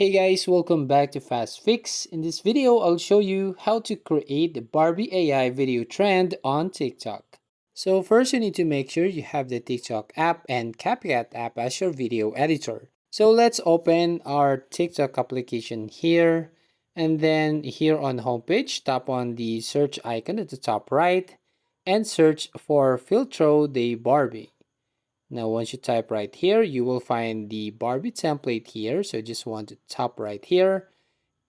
Hey guys, welcome back to Fast Fix. In this video, I'll show you how to create the Barbie AI video trend on TikTok. So first you need to make sure you have the TikTok app and CapCut app as your video editor. So let's open our TikTok application here, and then here on homepage, tap on the search icon at the top right and search for Filtro de Barbie. Now, once you type right here, you will find the Barbie template here. So just want to tap right here.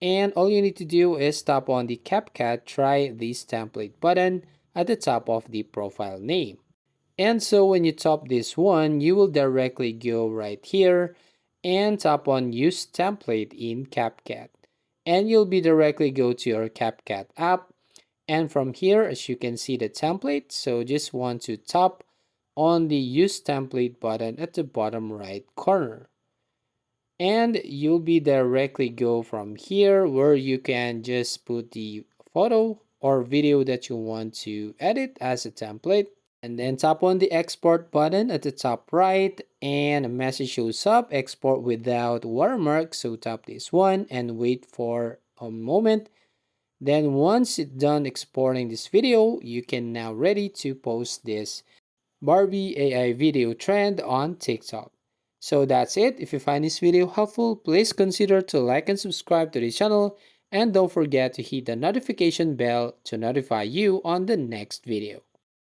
And all you need to do is tap on the CapCut Try This Template button at the top of the profile name. And so when you tap this one, you will directly go right here and tap on Use Template in CapCut. And you'll be directly go to your CapCut app. And from here, as you can see the template, so just want to tap on the Use Template button at the bottom right corner. And you'll be directly go from here where you can just put the photo or video that you want to edit as a template. And then tap on the export button at the top right and a message shows up, export without watermark. So tap this one and wait for a moment. Then once it's done exporting this video, you can now ready to post this Barbie AI video trend on TikTok. So that's it. If you find this video helpful, please consider to like and subscribe to the channel, and don't forget to hit the notification bell to notify you on the next video.